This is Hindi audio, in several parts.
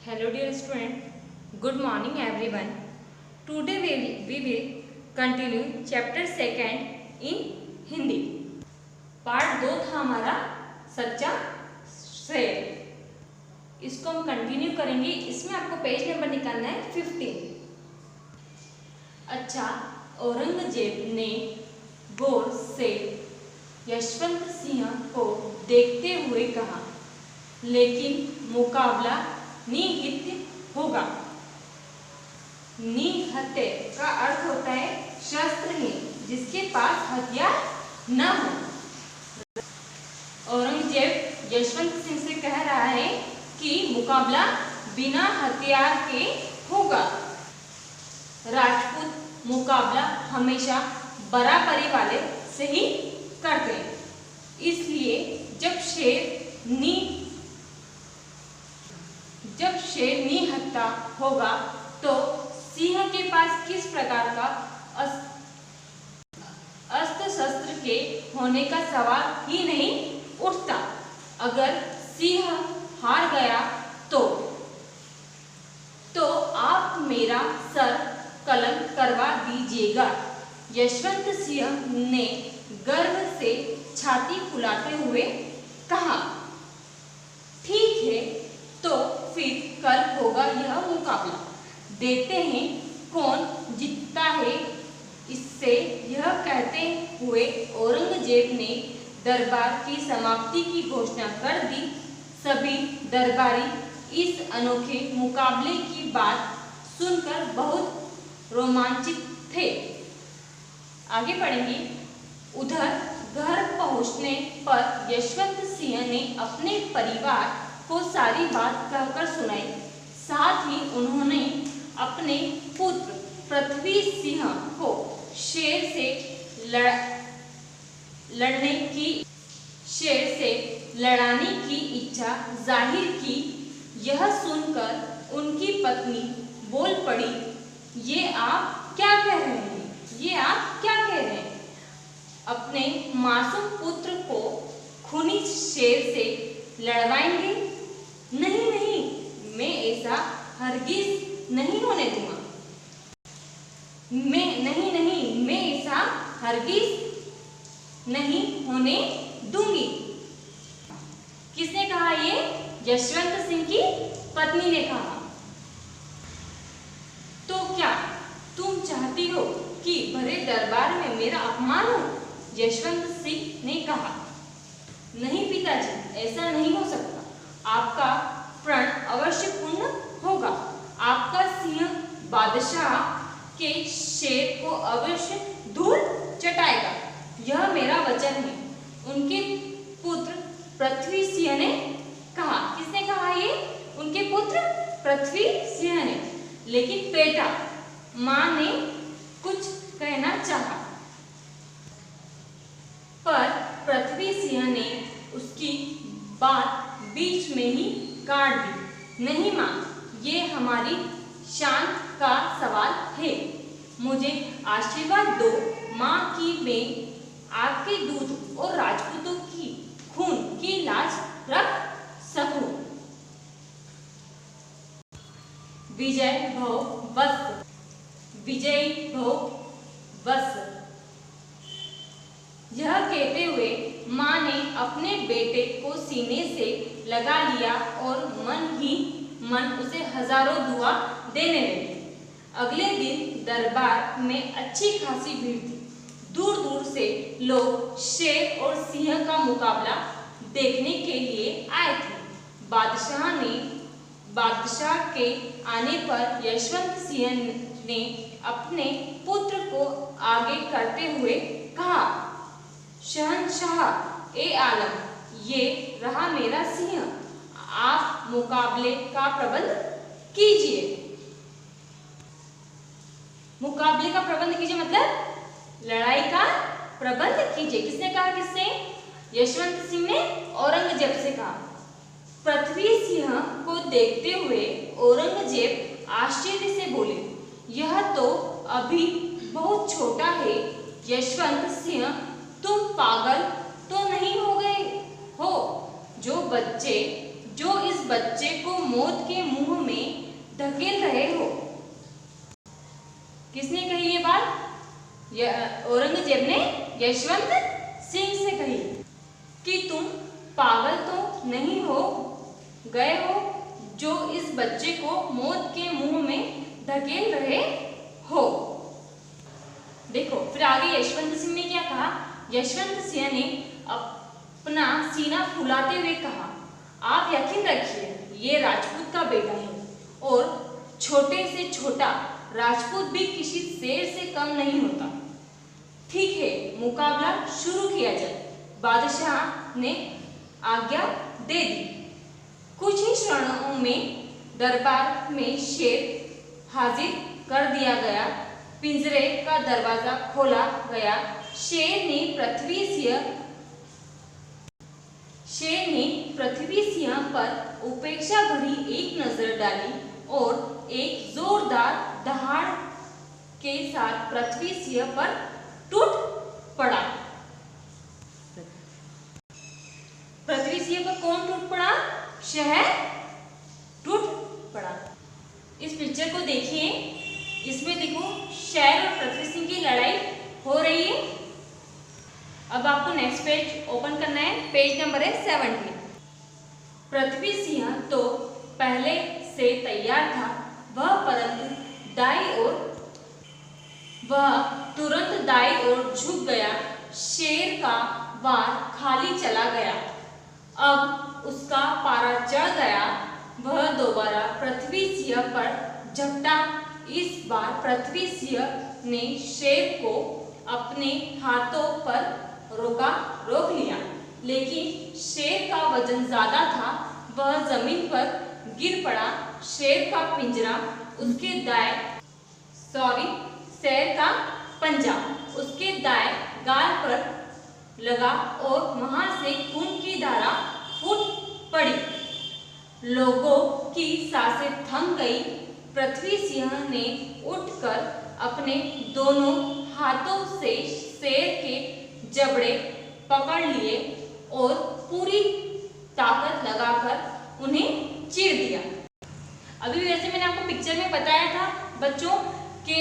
Hello dear student, good morning everyone. Today we will continue chapter 2 in Hindi. Part 2 था हमारा सच्चा शेर. इसको हम कंटिन्यू करेंगे. इसमें आपको पेज नंबर निकालना है 15. अच्छा, औरंगजेब ने गौर से यशवंत सिंह को देखते हुए कहा, लेकिन मुकाबला निहित होगा. निहत्य का अर्थ होता है शस्त्रहीन, जिसके पास हथियार न हो. औरंगजेब यशवंत सिंह से कह रहा है कि मुकाबला बिना हथियार के होगा. राजपूत मुकाबला हमेशा बराबरी वाले से ही करते हैं. इसलिए जब शेर निहत्था होगा तो सिंह के पास किस प्रकार का अस्त्र शस्त्र के होने का सवाल ही नहीं उठता. अगर सिंह हार गया तो आप मेरा सर कलम करवा दीजिएगा. यशवंत सिंह ने गर्व से छाती फुलाते हुए कहा, ठीक है, तो फिर कल होगा यह मुकाबला. देखते हैं कौन जीतता है. इससे यह कहते हुए औरंगजेब ने दरबार की समाप्ति की घोषणा कर दी. सभी दरबारी इस अनोखे मुकाबले की बात सुनकर बहुत रोमांचित थे. आगे पढ़ेंगे. उधर घर पहुंचने पर यशवंत सिंह ने अपने परिवार को सारी बात कहकर सुनाई. साथ ही उन्होंने अपने पुत्र पृथ्वी सिंह को शेर से लड़ाने की इच्छा जाहिर की. यह सुनकर उनकी पत्नी बोल पड़ी, ये आप क्या कह रहे हैं? ये आप क्या कह रहे हैं? अपने मासूम पुत्र को खूनी शेर से लड़वाएंगे? नहीं नहीं, मैं ऐसा हरगिज नहीं होने दूंगा. मैं ऐसा हरगिज नहीं होने दूंगी. किसने कहा? ये यशवंत सिंह की पत्नी ने कहा. तो क्या तुम चाहती हो कि भरे दरबार में मेरा अपमान हो? यशवंत सिंह ने कहा. नहीं पिताजी, ऐसा नहीं हो सकता. आपका प्रण अवश्य पूर्ण होगा. आपका सिंह बादशाह के शेर को अवश्य धूल चटाएगा. यह मेरा वचन है. उनके पुत्र पृथ्वी सिंह ने कहा. किसने कहा? ये उनके पुत्र पृथ्वी सिंह ने. लेकिन बेटा, मां ने कुछ कहना चाहा, पर पृथ्वी सिंह ने उसकी बात बीच में ही काट दी. नहीं मां, ये हमारी शान का सवाल है. मुझे आशीर्वाद दो मां कि मैं आपके दूध और राजपूतों की खून की लाज रख सकूं. विजय भव वत्स. विजयी भव वत्स. यह कहते हुए मां ने अपने बेटे को सीने से लगा लिया और मन ही मन उसे हजारों दुआ देने लगी. अगले दिन दरबार में अच्छी खासी भीड़ थी. दूर दूर से लोग शेर और सिंह का मुकाबला देखने के लिए आए थे. बादशाह के आने पर यशवंत सिंह ने अपने पुत्र को आगे करते हुए कहा, शहंशाह ए आलम, ये रहा मेरा सिंह. आप मुकाबले का प्रबंध कीजिए. मुकाबले का प्रबंध कीजिए मतलब लड़ाई का प्रबंध कीजिए. किसने कहा? किससे? यशवंत सिंह ने औरंगजेब से कहा. पृथ्वी सिंह को देखते हुए औरंगजेब आश्चर्य से बोले, यह तो अभी बहुत छोटा है. यशवंत सिंह, तुम पागल तो नहीं हो गए हो? जो बच्चे जो इस बच्चे को मौत के मुंह में धकेल रहे हो। किसने कही ये बात? औरंगजेब ने यशवंत सिंह से कही कि तुम पागल तो नहीं हो गए हो जो इस बच्चे को मौत के मुंह में धकेल रहे हो। देखो फिर आगे यशवंत सिंह ने क्या कहा? यशवंत सिंह ने अपना सीना फुलाते हुए कहा, आप यकीन रखिए ये राजपूत का बेटा है और छोटे से छोटा राजपूत भी किसी शेर से कम नहीं होता। ठीक है, मुकाबला शुरू किया जाए। बादशाह ने आज्ञा दे दी। कुछ ही क्षणों में दरबार में शेर हाजिर कर दिया गया। पिंजरे का दरवाजा खोला गया। शेर ने पृथ्वी सिंह पर उपेक्षा भरी एक नजर डाली और एक जोरदार दहाड़ के साथ पृथ्वी सिंह पर टूट पड़ा। पृथ्वी सिंह पर कौन टूट पड़ा? शहर टूट पड़ा। इस पिक्चर को देखिए, इसमें देखो शहर और पृथ्वी सिंह की लड़ाई हो रही है। अब आपको नेक्स्ट पेज ओपन करना है। पेज नंबर है 70। पृथ्वी सिंह तो पहले से तैयार था, वह तुरंत दाई ओर झुक गया। शेर का वार खाली चला गया। अब उसका पारा चढ़ गया। वह दोबारा पृथ्वी सिंह पर झपटा। इस बार पृथ्वी सिंह ने शेर को अपने हाथों पर रोक लिया, लेकिन शेर का वजन ज्यादा था। वह जमीन पर गिर पड़ा। शेर का पिंजरा उसके शेर का पंजा उसके दाएं गाल पर लगा और वहां से खून की धारा फूट पड़ी। लोगों की सांसें थम गई। पृथ्वी सिंह ने उठकर अपने दोनों हाथों से शेर के जबड़े पकड़ लिए और पूरी ताकत लगाकर उन्हें चीर दिया। अभी वैसे मैंने आपको पिक्चर में बताया था बच्चों कि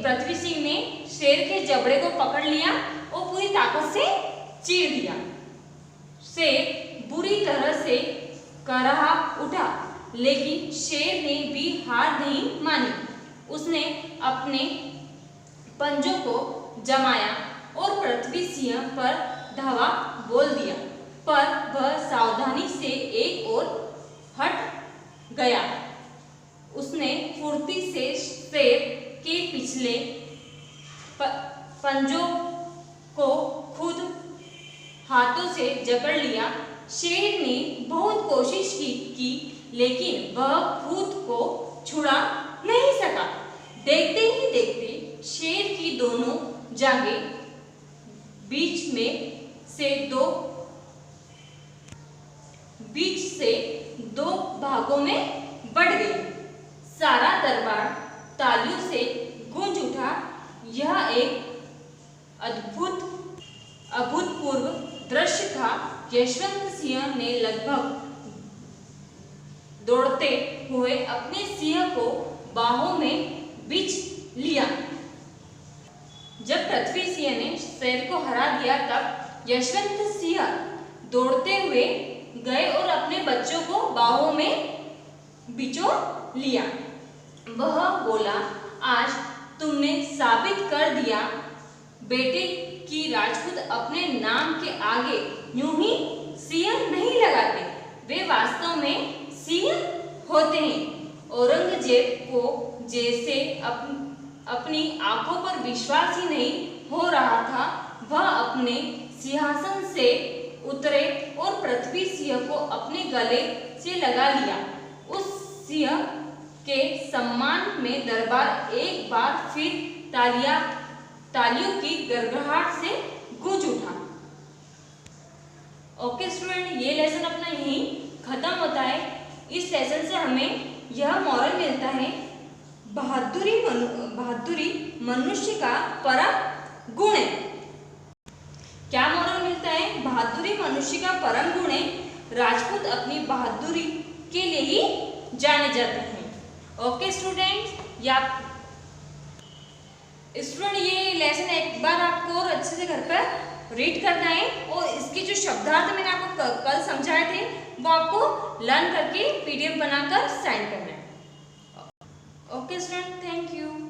पृथ्वी सिंह ने शेर के जबड़े को पकड़ लिया और पूरी ताकत से चीर दिया। शेर बुरी तरह से कराह उठा, लेकिन शेर ने भी हार नहीं मानी। उसने अपने पंजों को जमाया और पृथ्वी सिंह पर धावा बोल दिया, पर वह सावधानी से एक ओर हट गया। उसने फुर्ती से शेर के पिछले पंजों को खुद हाथों से जकड़ लिया। शेर ने बहुत कोशिश की लेकिन वह खुद को छुड़ा नहीं सका। देखते ही देखते शेर की दोनों जांघें बीच से दो भागों में बढ़ गई। सारा दरबार तालियों से गूंज उठा। यह एक अभूतपूर्व दृश्य था। यशवंत सिंह ने लगभग दौड़ते हुए अपने सिंह को बाहों में बीच लिया। जब पृथ्वी सिंह ने शेर को हरा दिया तब यशवंत सिंह दौड़ते हुए गए और अपने बच्चों को बाहों में बिचो लिया। वह बोला, आज तुमने साबित कर दिया बेटे कि राजपूत अपने नाम के आगे यूं ही सिंह नहीं लगाते, वे वास्तव में सिंह होते हैं। औरंगजेब को जैसे अपनी आंखों पर विश्वास ही नहीं हो रहा था। वह अपने सिंहासन से उतरे और पृथ्वी सिंह को अपने गले से लगा लिया। उस सिंह के सम्मान में दरबार एक बार फिर तालियों की गड़गड़ाहट से गूंज उठा। ओके स्टूडेंट, ये लेसन अपना यहीं खत्म होता है। इस लेसन से हमें यह मॉरल मिलता है, बहादुरी मनुष्य का परम गुण है। क्या मॉरल मिलता है? बहादुरी मनुष्य का परम गुण है। राजपूत अपनी बहादुरी के लिए ही जाने जाते हैं। ओके स्टूडेंट्स, या स्टूडेंट ये लेसन एक बार आपको और अच्छे से घर पर रीड करना है और इसके जो शब्दार्थ मैंने आपको कल समझाए थे वो आपको लर्न करके PDF बनाकर साइन करना है। Okay student, thank you.